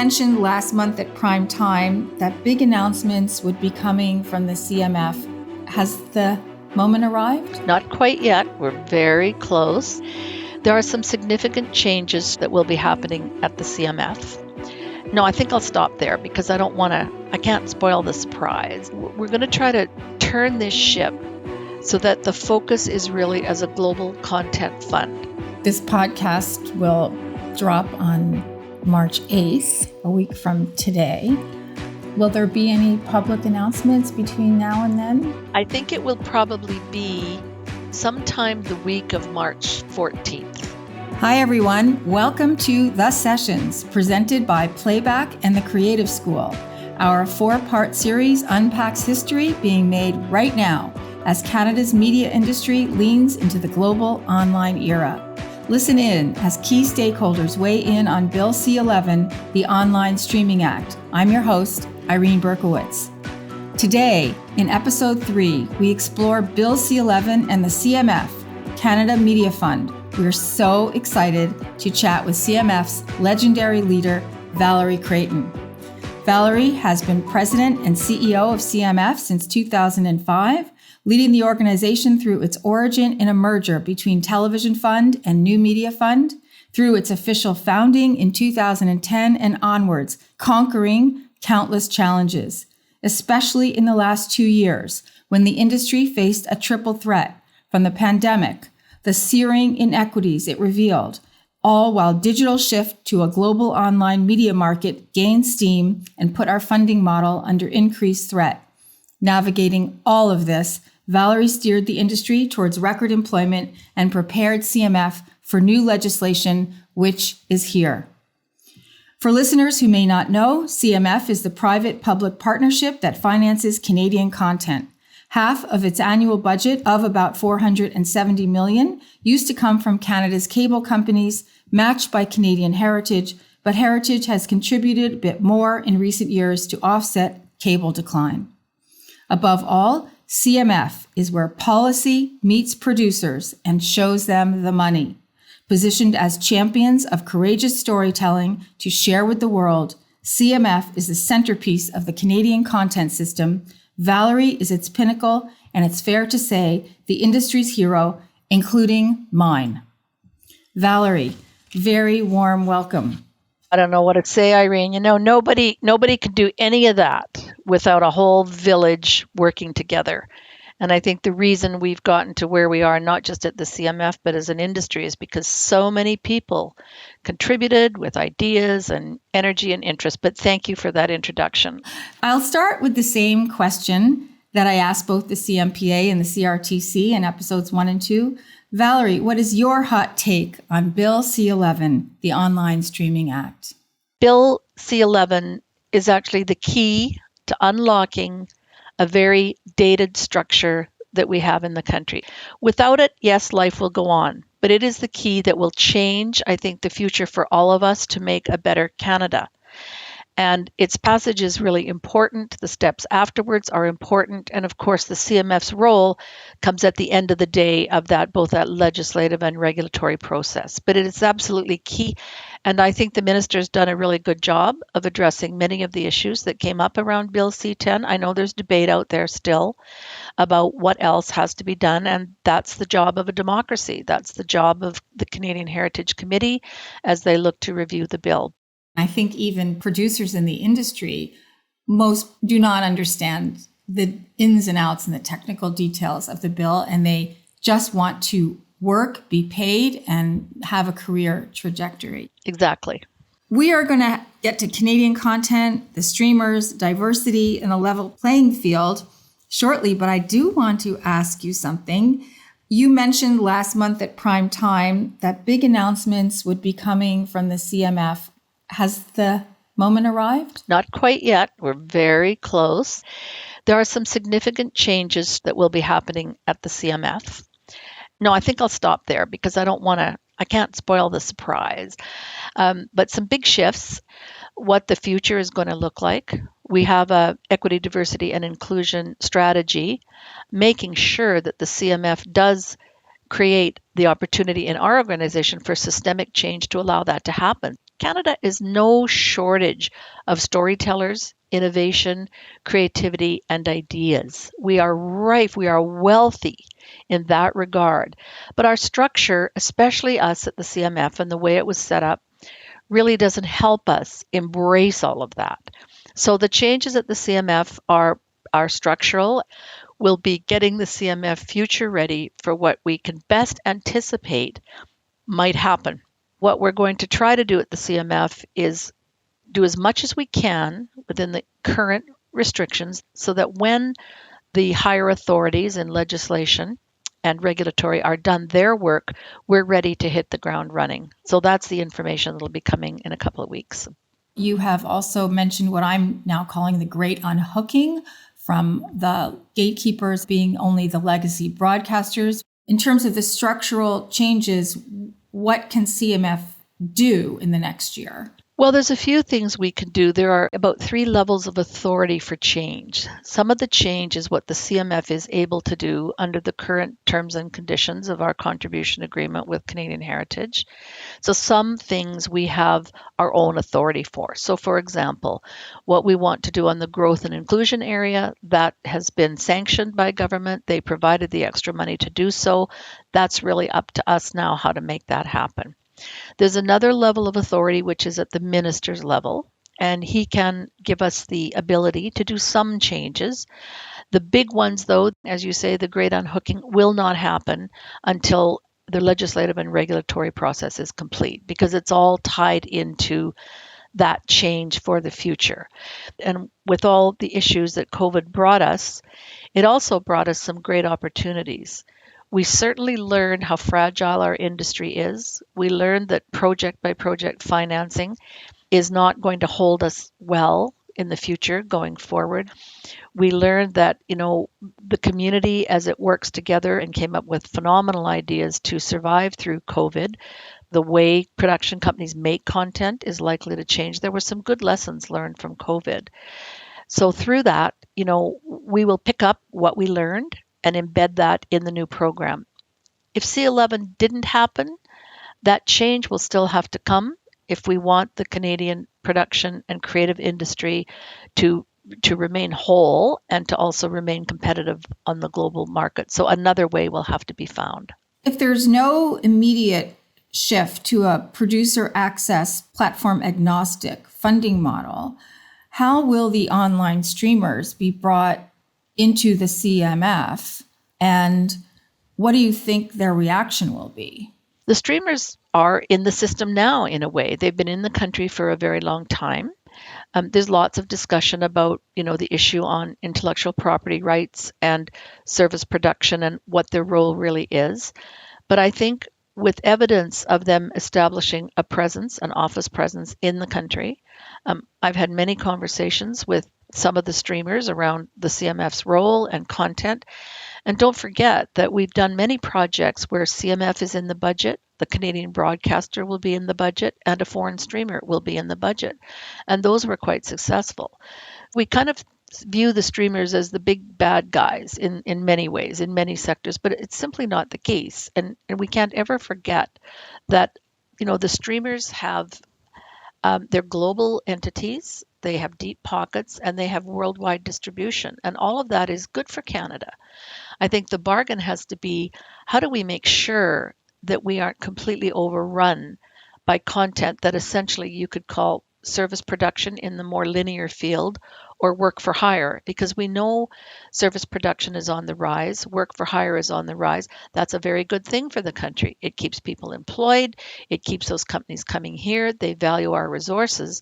mentioned last month at prime time that big announcements would be coming from the CMF. Has the moment arrived? Not quite yet. We're very close. There are some significant changes that will be happening at the CMF. No, I think I'll stop there because I can't spoil the surprise. We're going to try to turn this ship so that the focus is really as a global content fund. This podcast will drop on March 8th, a week from today. Will there be any public announcements between now and then? I think it will probably be sometime the week of March 14th. Hi, everyone. Welcome to The Sessions, presented by Playback and the Creative School. Our 4-part series unpacks history being made right now as Canada's media industry leans into the global online era. Listen in as key stakeholders weigh in on Bill C-11, the Online Streaming Act. I'm your host, Irene Berkowitz. Today, in Episode 3, we explore Bill C-11 and the CMF, Canada Media Fund. We're so excited to chat with CMF's legendary leader, Valerie Creighton. Valerie has been president and CEO of CMF since 2005, leading the organization through its origin in a merger between Television Fund and New Media Fund, through its official founding in 2010 and onwards, conquering countless challenges, especially in the last 2 years when the industry faced a triple threat from the pandemic, the searing inequities it revealed, all while digital shift to a global online media market gained steam and put our funding model under increased threat. Navigating all of this, Valerie steered the industry towards record employment and prepared CMF for new legislation, which is here. For listeners who may not know, CMF is the private-public partnership that finances Canadian content. Half of its annual budget of about $470 million used to come from Canada's cable companies, matched by Canadian Heritage, but Heritage has contributed a bit more in recent years to offset cable decline. Above all, CMF is where policy meets producers and shows them the money. Positioned as champions of courageous storytelling to share with the world, CMF is the centerpiece of the Canadian content system. Valerie is its pinnacle, and it's fair to say the industry's hero, including mine. Valerie, very warm welcome. I don't know what to say, Irene. Nobody could do any of that without a whole village working together. And I think the reason we've gotten to where we are, not just at the CMF, but as an industry, is because so many people contributed with ideas and energy and interest. But thank you for that introduction. I'll start with the same question that I asked both the CMPA and the CRTC in episodes 1 and 2. Valerie, what is your hot take on Bill C-11, the Online Streaming Act? Bill C-11 is actually the key to unlocking a very dated structure that we have in the country. Without it, yes, life will go on, but it is the key that will change, I think, the future for all of us to make a better Canada. And its passage is really important. The steps afterwards are important. And of course, the CMF's role comes at the end of the day of that, both that legislative and regulatory process. But it is absolutely key. And I think the minister's done a really good job of addressing many of the issues that came up around Bill C-10. I know there's debate out there still about what else has to be done. And that's the job of a democracy. That's the job of the Canadian Heritage Committee as they look to review the bill. I think even producers in the industry, most do not understand the ins and outs and the technical details of the bill, and they just want to work, be paid, and have a career trajectory. Exactly. We are going to get to Canadian content, the streamers, diversity, and a level playing field shortly, but I do want to ask you something. You mentioned last month at prime time that big announcements would be coming from the CMF. Has the moment arrived? Not quite yet. We're very close. There are some significant changes that will be happening at the CMF. No, I think I'll stop there because I can't spoil the surprise. But some big shifts, what the future is going to look like. We have a equity, diversity, and inclusion strategy, making sure that the CMF does create the opportunity in our organization for systemic change to allow that to happen. Canada is no shortage of storytellers, innovation, creativity, and ideas. We are rife, we are wealthy in that regard. But our structure, especially us at the CMF and the way it was set up, really doesn't help us embrace all of that. So the changes at the CMF are structural. We'll be getting the CMF future ready for what we can best anticipate might happen. What we're going to try to do at the CMF is do as much as we can within the current restrictions so that when the higher authorities in legislation and regulatory are done their work, we're ready to hit the ground running. So that's the information that'll be coming in a couple of weeks. You have also mentioned what I'm now calling the great unhooking from the gatekeepers being only the legacy broadcasters. In terms of the structural changes, what can CMF do in the next year? Well, there's a few things we can do. There are about 3 levels of authority for change. Some of the change is what the CMF is able to do under the current terms and conditions of our contribution agreement with Canadian Heritage. So some things we have our own authority for. So for example, what we want to do on the growth and inclusion area, that has been sanctioned by government. They provided the extra money to do so. That's really up to us now how to make that happen. There's another level of authority, which is at the minister's level, and he can give us the ability to do some changes. The big ones, though, as you say, the great unhooking will not happen until the legislative and regulatory process is complete because it's all tied into that change for the future. And with all the issues that COVID brought us, it also brought us some great opportunities. We certainly learned how fragile our industry is. We learned that project by project financing is not going to hold us well in the future going forward. We learned that, the community as it works together and came up with phenomenal ideas to survive through COVID. The way production companies make content is likely to change. There were some good lessons learned from COVID. So through that, we will pick up what we learned and embed that in the new program. If C-11 didn't happen, that change will still have to come if we want the Canadian production and creative industry to remain whole and to also remain competitive on the global market. So another way will have to be found. If there's no immediate shift to a producer access platform agnostic funding model, how will the online streamers be brought into the CMF, and what do you think their reaction will be? The streamers are in the system now in a way. They've been in the country for a very long time. There's lots of discussion about, the issue on intellectual property rights and service production and what their role really is. But I think with evidence of them establishing a presence, an office presence in the country, I've had many conversations with some of the streamers around the CMF's role and content. And don't forget that we've done many projects where CMF is in the budget, the Canadian broadcaster will be in the budget, and a foreign streamer will be in the budget. And those were quite successful. We kind of view the streamers as the big bad guys in many ways, in many sectors, but it's simply not the case. And we can't ever forget that, the streamers have they're global entities, they have deep pockets, and they have worldwide distribution. And all of that is good for Canada. I think the bargain has to be, how do we make sure that we aren't completely overrun by content that essentially you could call service production in the more linear field or work for hire, because we know service production is on the rise, work for hire is on the rise. That's a very good thing for the country. It keeps people employed, it keeps those companies coming here, they value our resources.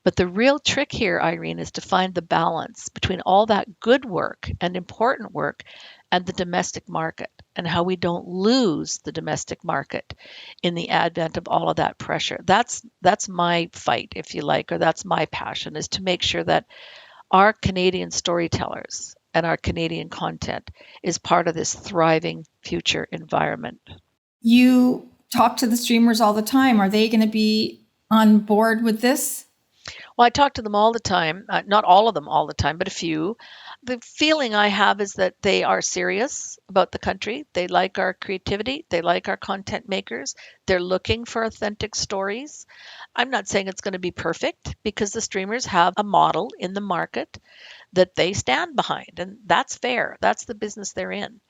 But the real trick here, Irene, is to find the balance between all that good work and important work and the domestic market, and how we don't lose the domestic market in the advent of all of that pressure. That's my fight, if you like, or that's my passion, is to make sure that our Canadian storytellers and our Canadian content is part of this thriving future environment. You talk to the streamers all the time. Are they going to be on board with this? Well, I talk to them all the time, not all of them all the time, but a few. The feeling I have is that they are serious about the country. They like our creativity. They like our content makers. They're looking for authentic stories. I'm not saying it's going to be perfect because the streamers have a model in the market that they stand behind, and that's fair. That's the business they're in.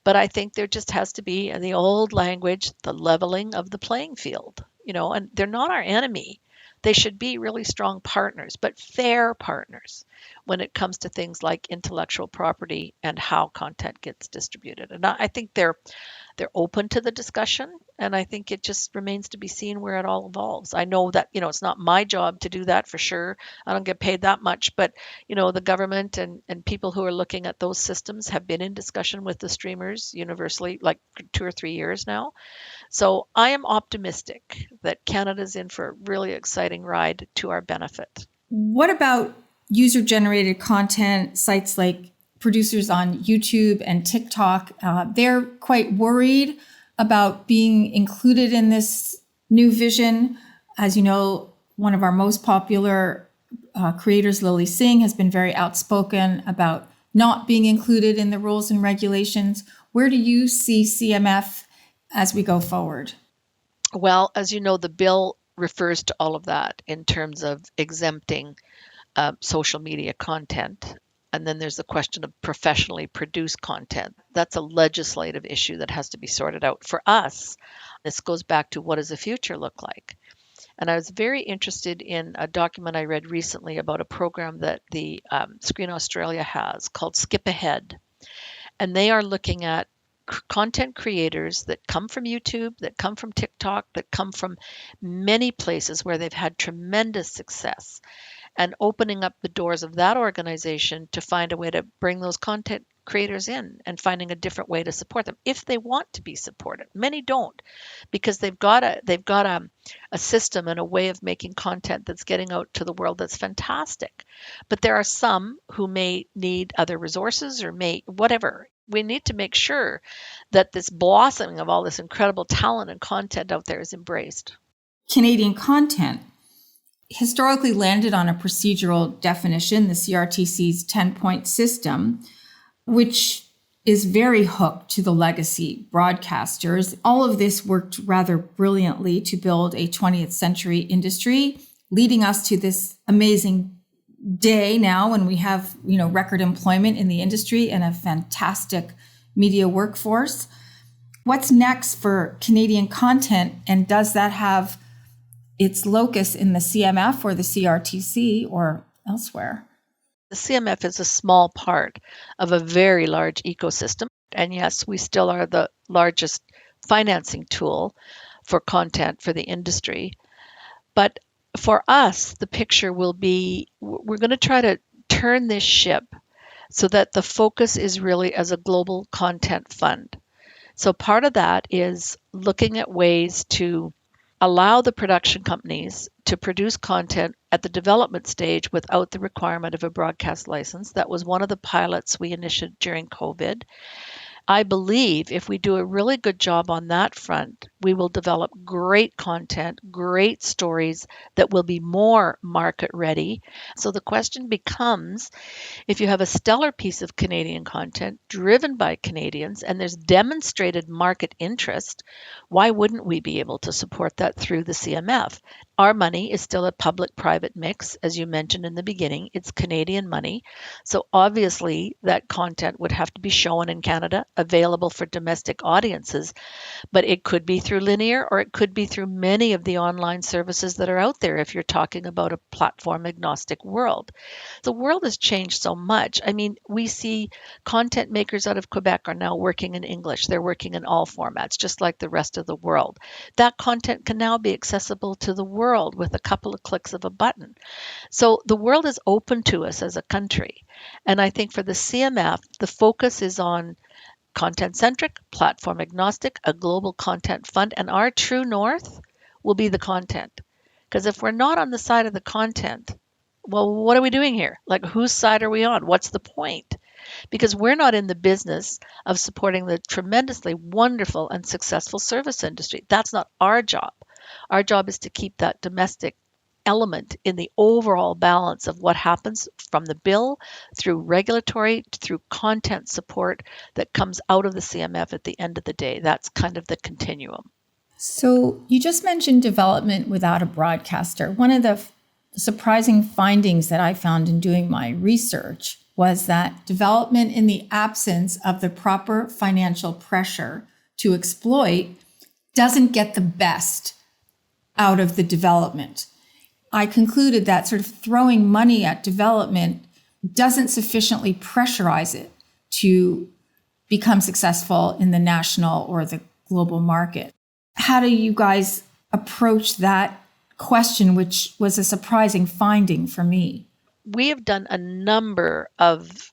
But I think there just has to be, in the old language, the leveling of the playing field, and they're not our enemy. They should be really strong partners, but fair partners when it comes to things like intellectual property and how content gets distributed. And I think they're open to the discussion, and I think it just remains to be seen where it all evolves. I know that, it's not my job to do that for sure. I don't get paid that much, but the government and people who are looking at those systems have been in discussion with the streamers universally, like for 2 or 3 years now. So I am optimistic that Canada's in for a really exciting ride to our benefit. What about user generated content sites like producers on YouTube and TikTok? They're quite worried about being included in this new vision. As you know, one of our most popular creators, Lily Singh, has been very outspoken about not being included in the rules and regulations. Where do you see CMF as we go forward? Well, as you know, the bill refers to all of that in terms of exempting social media content. And then there's the question of professionally produced content. That's a legislative issue that has to be sorted out. For us, this goes back to what does the future look like? And I was very interested in a document I read recently about a program that the Screen Australia has called Skip Ahead. And they are looking at content creators that come from YouTube, that come from TikTok, that come from many places where they've had tremendous success, and opening up the doors of that organization to find a way to bring those content creators in and finding a different way to support them if they want to be supported. Many don't, because they've got a system and a way of making content that's getting out to the world that's fantastic. But there are some who may need other resources or may whatever. We need to make sure that this blossoming of all this incredible talent and content out there is embraced. Canadian content historically landed on a procedural definition, the CRTC's 10-point system, which is very hooked to the legacy broadcasters. All of this worked rather brilliantly to build a 20th century industry, leading us to this amazing day now when we have, record employment in the industry and a fantastic media workforce. What's next for Canadian content, and does that have its locus in the CMF or the CRTC or elsewhere? The CMF is a small part of a very large ecosystem. And yes, we still are the largest financing tool for content for the industry. But for us, the picture will be we're going to try to turn this ship so that the focus is really as a global content fund. So part of that is looking at ways to allow the production companies to produce content at the development stage without the requirement of a broadcast license. That was one of the pilots we initiated during COVID. I believe if we do a really good job on that front, we will develop great content, great stories that will be more market ready. So the question becomes, if you have a stellar piece of Canadian content driven by Canadians and there's demonstrated market interest, why wouldn't we be able to support that through the CMF? Our money is still a public-private mix, as you mentioned in the beginning. It's Canadian money. So obviously that content would have to be shown in Canada, available for domestic audiences, but it could be through linear or it could be through many of the online services that are out there if you're talking about a platform-agnostic world. The world has changed so much. I mean, we see content makers out of Quebec are now working in English. They're working in all formats, just like the rest of the world. That content can now be accessible to the world with a couple of clicks of a button. So the world is open to us as a country. And I think for the CMF, the focus is on content-centric, platform-agnostic, a global content fund, and our true north will be the content. Because if we're not on the side of the content, well, what are we doing here? Like, whose side are we on? What's the point? Because we're not in the business of supporting the tremendously wonderful and successful service industry. That's not our job. Our job is to keep that domestic element in the overall balance of what happens from the bill through regulatory, through content support that comes out of the CMF at the end of the day. That's kind of the continuum. So you just mentioned development without a broadcaster. One of the surprising findings that I found in doing my research was that development in the absence of the proper financial pressure to exploit doesn't get the best out of the development. I concluded that sort of throwing money at development doesn't sufficiently pressurize it to become successful in the national or the global market. How do you guys approach that question, which was a surprising finding for me? We have done a number of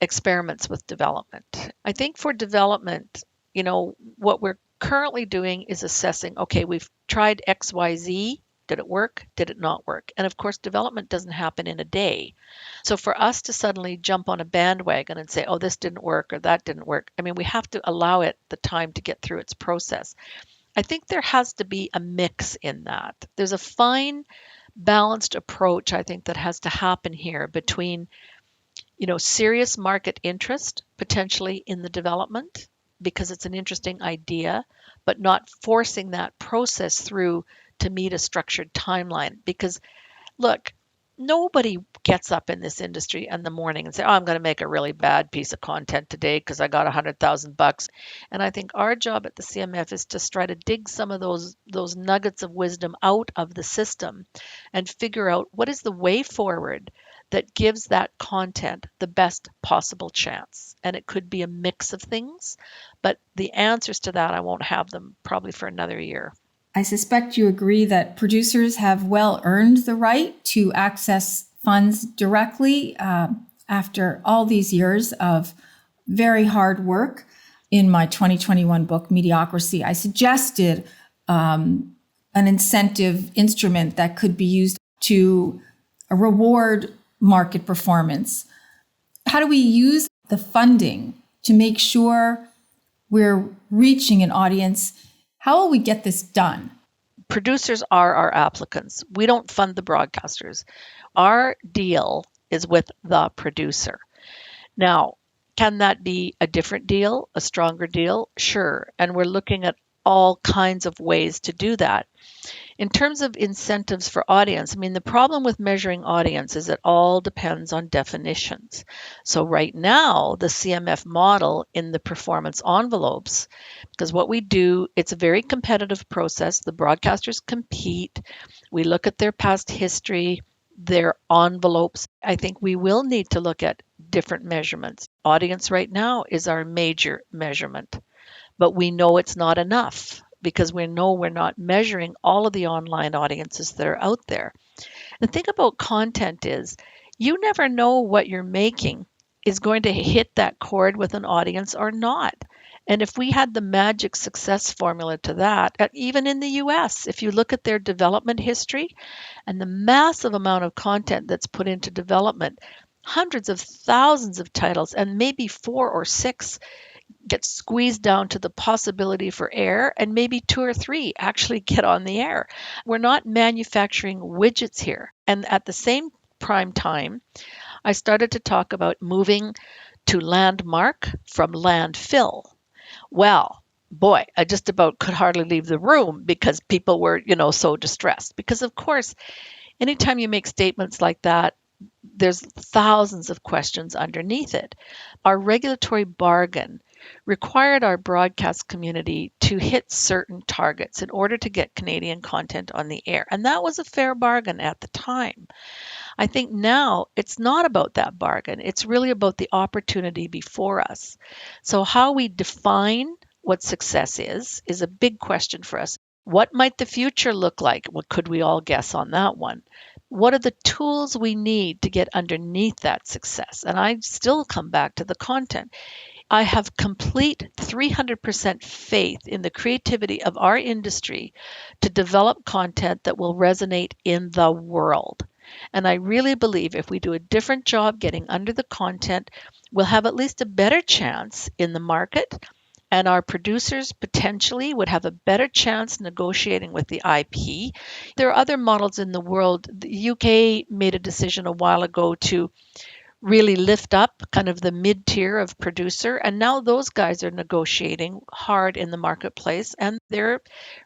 experiments with development. I think for development, what we're currently doing is assessing, okay, we've tried XYZ. Did it work? Did it not work? And of course, development doesn't happen in a day. So for us to suddenly jump on a bandwagon and say, oh, this didn't work or that didn't work, we have to allow it the time to get through its process. I think there has to be a mix in that. There's a fine, balanced approach, I think, that has to happen here between, serious market interest potentially in the development because it's an interesting idea, but not forcing that process through to meet a structured timeline. Because look, nobody gets up in this industry in the morning and say, oh, I'm going to make a really bad piece of content today because I got $100,000. And I think our job at the CMF is to try to dig some of those nuggets of wisdom out of the system and figure out what is the way forward that gives that content the best possible chance. And it could be a mix of things, but the answers to that, I won't have them probably for another year. I suspect you agree that producers have well earned the right to access funds directly after all these years of very hard work. In my 2021 book, Mediocrity, I suggested an incentive instrument that could be used to reward market performance. How do we use the funding to make sure we're reaching an audience? How will we get this done? Producers are our applicants. We don't fund the broadcasters. Our deal is with the producer. Now, can that be a different deal, a stronger deal? Sure. And we're looking at all kinds of ways to do that. In terms of incentives for audience, the problem with measuring audience is it all depends on definitions. So right now, the CMF model in the performance envelopes, because what we do, it's a very competitive process. The broadcasters compete. We look at their past history, their envelopes. I think we will need to look at different measurements. Audience right now is our major measurement, but we know it's not enough, because we know we're not measuring all of the online audiences that are out there. The thing about content is you never know what you're making is going to hit that chord with an audience or not. And if we had the magic success formula to that, even in the US, if you look at their development history and the massive amount of content that's put into development, hundreds of thousands of titles, and maybe 4 or 6 get squeezed down to the possibility for air, and maybe 2 or 3 actually get on the air. We're not manufacturing widgets here. And at the same prime time, I started to talk about moving to landmark from landfill. Well, boy, I just about could hardly leave the room because people were, so distressed. Because of course, anytime you make statements like that, there's thousands of questions underneath it. Our regulatory bargain required our broadcast community to hit certain targets in order to get Canadian content on the air. And that was a fair bargain at the time. I think now it's not about that bargain. It's really about the opportunity before us. So how we define what success is a big question for us. What might the future look like? What could we all guess on that one? What are the tools we need to get underneath that success? And I still come back to the content. I have complete 300% faith in the creativity of our industry to develop content that will resonate in the world. And I really believe if we do a different job getting under the content, we'll have at least a better chance in the market, and our producers potentially would have a better chance negotiating with the IP. There are other models in the world. The UK made a decision a while ago to really lift up kind of the mid-tier of producer, and now those guys are negotiating hard in the marketplace and they're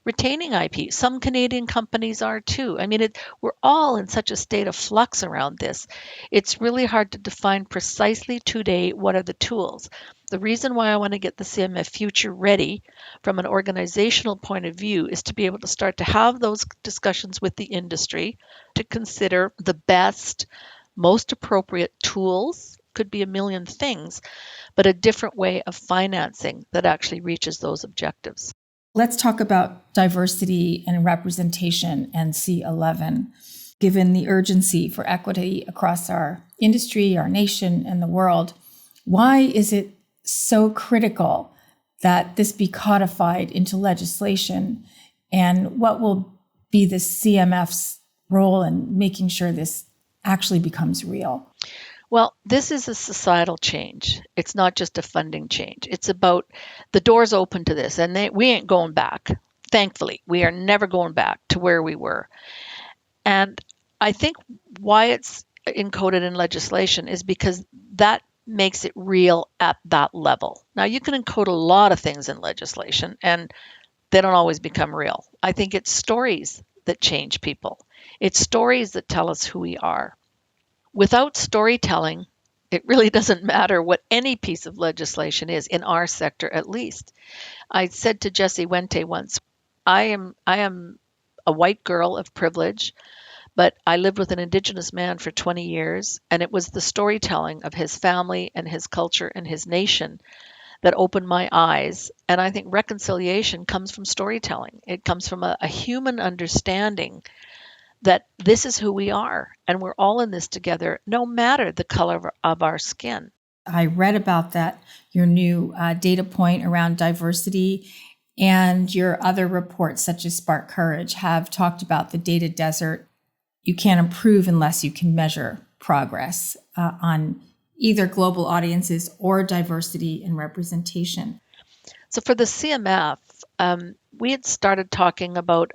retaining IP. Some Canadian companies are too. I mean, we're all in such a state of flux around this. It's really hard to define precisely today what are the tools. The reason why I want to get the CMF future ready from an organizational point of view is to be able to start to have those discussions with the industry to consider the best, most appropriate tools. Could be a million things, but a different way of financing that actually reaches those objectives. Let's talk about diversity and representation and C-11. Given the urgency for equity across our industry, our nation, and the world, why is it so critical that this be codified into legislation? And what will be the CMF's role in making sure this actually becomes real? Well, this is a societal change. It's not just a funding change. It's about the doors open to this, and we ain't going back. Thankfully, we are never going back to where we were. And I think why it's encoded in legislation is because that makes it real at that level. Now, you can encode a lot of things in legislation, and they don't always become real. I think it's stories that change people. It's stories that tell us who we are. Without storytelling, it really doesn't matter what any piece of legislation is, in our sector at least. I said to Jesse Wente once, I am a white girl of privilege, but I lived with an Indigenous man for 20 years, and it was the storytelling of his family and his culture and his nation that opened my eyes. And I think reconciliation comes from storytelling. It comes from a human understanding that this is who we are, and we're all in this together, no matter the color of our skin. I read about that, your new data point around diversity, and your other reports, such as Spark Courage, have talked about the data desert. You can't improve unless you can measure progress on either global audiences or diversity and representation. So for the CMF, we had started talking about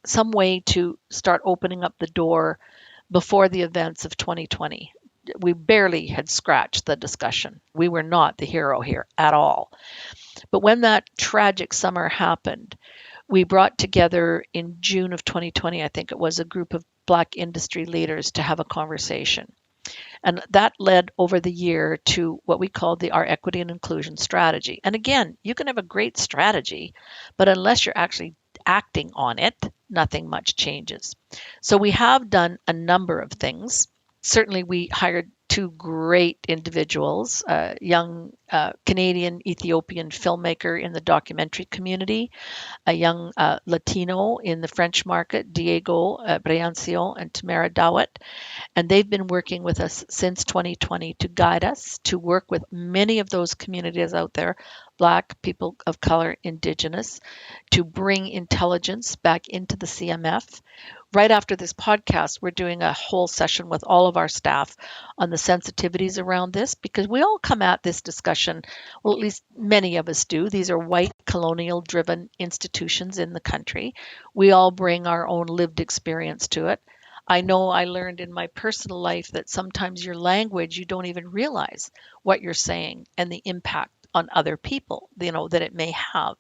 some way to start opening up the door before the events of 2020. We barely had scratched the discussion. We were not the hero here at all. But when that tragic summer happened, we brought together in June of 2020, I think it was, a group of Black industry leaders to have a conversation. And that led over the year to what we called our equity and inclusion strategy. And again, you can have a great strategy, but unless you're actually acting on it, nothing much changes. So we have done a number of things. Certainly, we hired two great individuals, a young Canadian Ethiopian filmmaker in the documentary community, a young Latino in the French market, Diego Briancio and Tamara Dawit. And they've been working with us since 2020 to guide us, to work with many of those communities out there, Black, people of color, Indigenous, to bring intelligence back into the CMF. Right after this podcast, we're doing a whole session with all of our staff on the sensitivities around this, because we all come at this discussion, well, at least many of us do. These are white, colonial-driven institutions in the country. We all bring our own lived experience to it. I know I learned in my personal life that sometimes your language, you don't even realize what you're saying and the impact on other people, that it may have.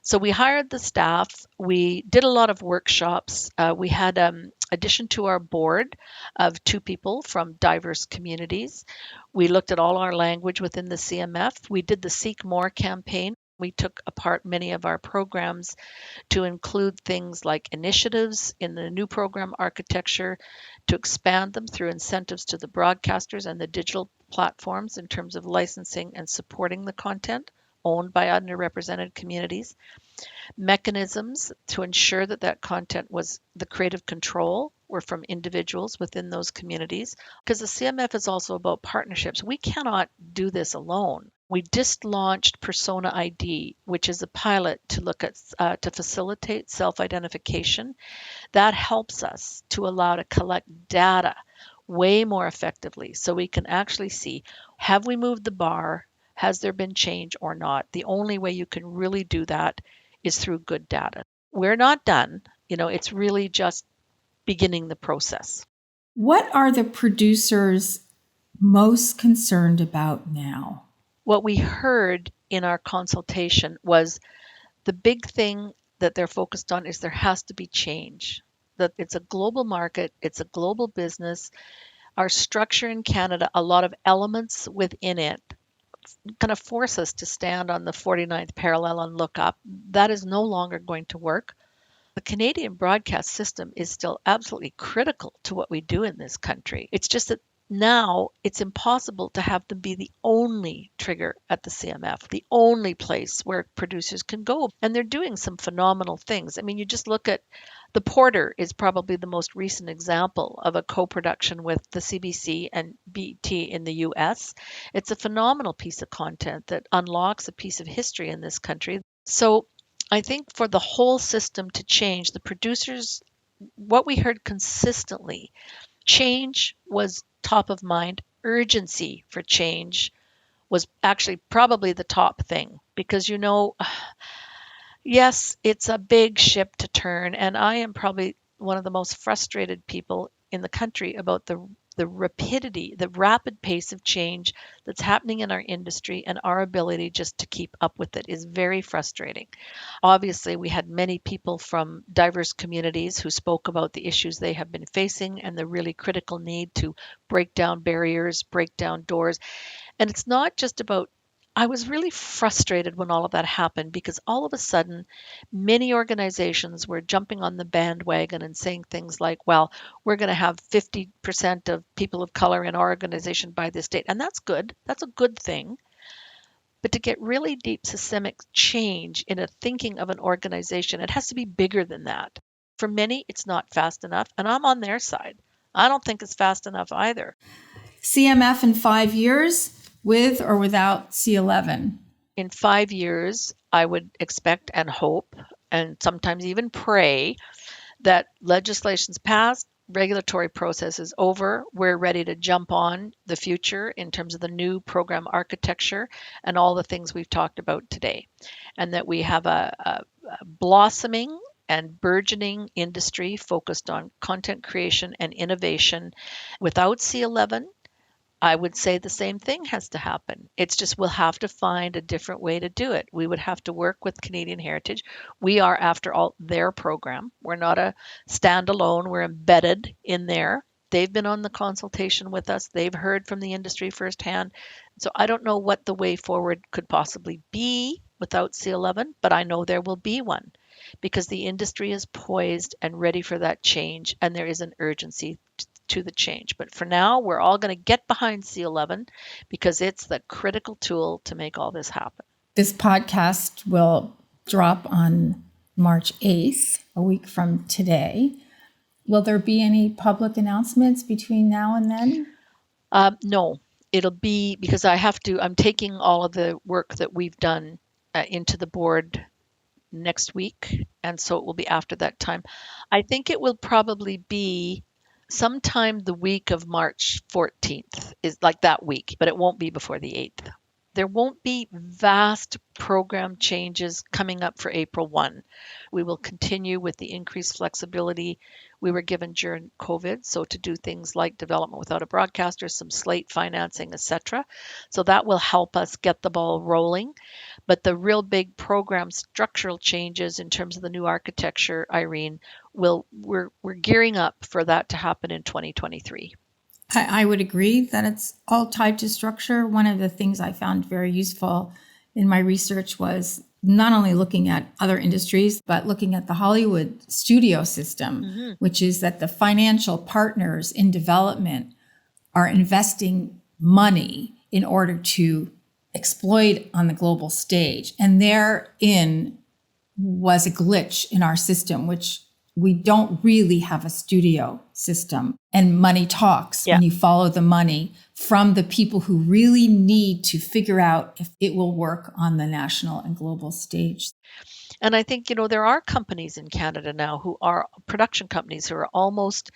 So we hired the staff. We did a lot of workshops. We had addition to our board of two people from diverse communities. We looked at all our language within the CMF. We did the Seek More campaign. We took apart many of our programs to include things like initiatives in the new program architecture, to expand them through incentives to the broadcasters and the digital platforms in terms of licensing and supporting the content owned by underrepresented communities, mechanisms to ensure that content was the creative control were from individuals within those communities, because the CMF is also about partnerships. We cannot do this alone. We just launched Persona ID, which is a pilot to look at to facilitate self-identification. That helps us to allow to collect data way more effectively, so we can actually see, have we moved the bar? Has there been change or not? The only way you can really do that is through good data. We're not done. It's really just beginning the process. What are the producers most concerned about now? What we heard in our consultation was the big thing that they're focused on is there has to be change. That it's a global market, it's a global business. Our structure in Canada, a lot of elements within it kind of force us to stand on the 49th parallel and look up. That is no longer going to work. The Canadian broadcast system is still absolutely critical to what we do in this country. It's just that now it's impossible to have them be the only trigger at the CMF, the only place where producers can go. And they're doing some phenomenal things. I mean, you just look at The Porter is probably the most recent example of a co-production with the CBC and BT in the US. It's a phenomenal piece of content that unlocks a piece of history in this country. So I think for the whole system to change, the producers, what we heard consistently, change was top of mind. Urgency for change was actually probably the top thing because, yes, it's a big ship to turn. And I am probably one of the most frustrated people in the country about the rapidity, the rapid pace of change that's happening in our industry, and our ability just to keep up with it is very frustrating. Obviously, we had many people from diverse communities who spoke about the issues they have been facing and the really critical need to break down barriers, break down doors. And it's not just about, I was really frustrated when all of that happened because all of a sudden, many organizations were jumping on the bandwagon and saying things like, well, we're going to have 50% of people of color in our organization by this date. And that's good. That's a good thing. But to get really deep systemic change in a thinking of an organization, it has to be bigger than that. For many, it's not fast enough. And I'm on their side. I don't think it's fast enough either. CMF in 5 years, with or without C-11? In 5 years, I would expect and hope, and sometimes even pray, that legislation's passed, regulatory process is over, we're ready to jump on the future in terms of the new program architecture and all the things we've talked about today, and that we have a blossoming and burgeoning industry focused on content creation and innovation. Without C-11, I would say the same thing has to happen. It's just we'll have to find a different way to do it. We would have to work with Canadian Heritage. We are, after all, their program. We're not a standalone, we're embedded in there. They've been on the consultation with us, they've heard from the industry firsthand. So I don't know what the way forward could possibly be without C-11, but I know there will be one because the industry is poised and ready for that change, and there is an urgency to the change. But for now, we're all going to get behind C-11 because it's the critical tool to make all this happen. This podcast will drop on March 8th, a week from today. Will there be any public announcements between now and then? No, it'll be because I'm taking all of the work that we've done into the board next week. And so it will be after that time. I think it will probably be sometime the week of March 14th, is like that week, but it won't be before the 8th. There won't be vast program changes coming up for April 1. We will continue with the increased flexibility we were given during COVID, so to do things like development without a broadcaster, some slate financing, etc. So that will help us get the ball rolling. But the real big program structural changes in terms of the new architecture, Irene, we're gearing up for that to happen in 2023. I would agree that it's all tied to structure. One of the things I found very useful in my research was not only looking at other industries, but looking at the Hollywood studio system, which is that the financial partners in development are investing money in order to exploit on the global stage. And therein was a glitch in our system, which we don't really have a studio system. And money talks when you follow the money from the people who really need to figure out if it will work on the national and global stage. And I think, there are companies in Canada now who are production companies who are almost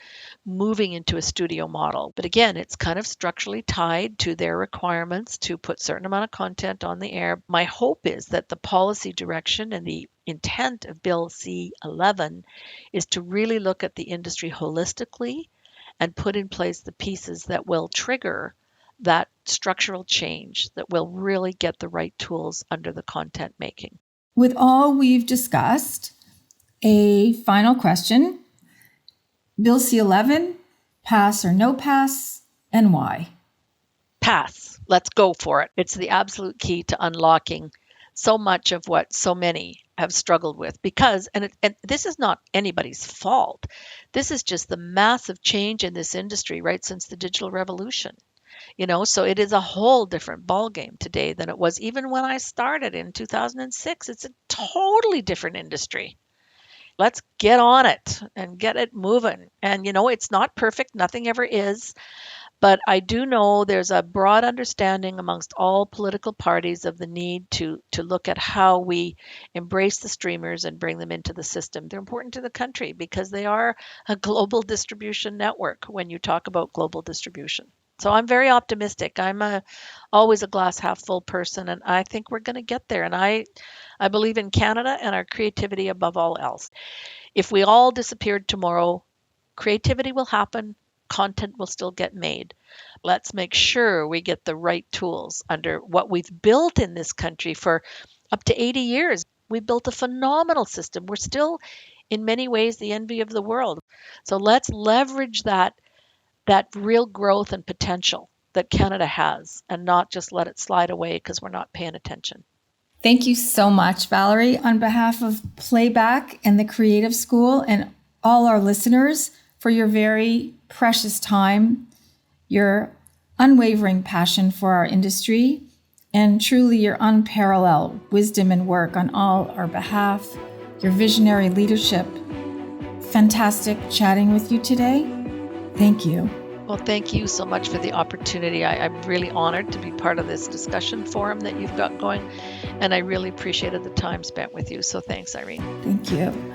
moving into a studio model. But again, it's kind of structurally tied to their requirements to put certain amount of content on the air. My hope is that the policy direction and the intent of Bill C-11 is to really look at the industry holistically and put in place the pieces that will trigger that structural change that will really get the right tools under the content making. With all we've discussed, a final question. Bill C-11, pass or no pass, and why? Pass. Let's go for it. It's the absolute key to unlocking so much of what so many have struggled with, because, and this is not anybody's fault. This is just the massive change in this industry right since the digital revolution. So it is a whole different ballgame today than it was even when I started in 2006. It's a totally different industry. Let's get on it and get it moving. And, it's not perfect. Nothing ever is. But I do know there's a broad understanding amongst all political parties of the need to look at how we embrace the streamers and bring them into the system. They're important to the country because they are a global distribution network when you talk about global distribution. So I'm very optimistic. I'm always a glass half full person, and I think we're going to get there. And I believe in Canada and our creativity above all else. If we all disappeared tomorrow, creativity will happen. Content will still get made. Let's make sure we get the right tools under what we've built in this country for up to 80 years. We built a phenomenal system. We're still, in many ways, the envy of the world. So let's leverage that real growth and potential that Canada has and not just let it slide away because we're not paying attention. Thank you so much, Valerie. On behalf of Playback and the Creative School and all our listeners, for your very precious time, your unwavering passion for our industry, and truly your unparalleled wisdom and work on all our behalf, your visionary leadership. Fantastic chatting with you today. Thank you. Well, thank you so much for the opportunity. I'm really honored to be part of this discussion forum that you've got going, and I really appreciated the time spent with you. So thanks, Irene. Thank you.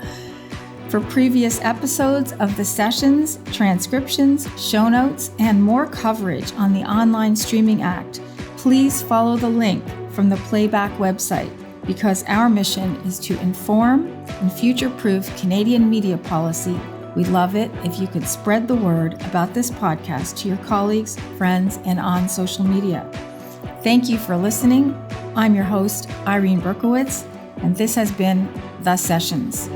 For previous episodes of the sessions, transcriptions, show notes, and more coverage on the Online Streaming Act, please follow the link from the Playback website, because our mission is to inform and future-proof Canadian media policy. We'd love it if you could spread the word about this podcast to your colleagues, friends, and on social media. Thank you for listening. I'm your host, Irene Berkowitz, and this has been The Sessions.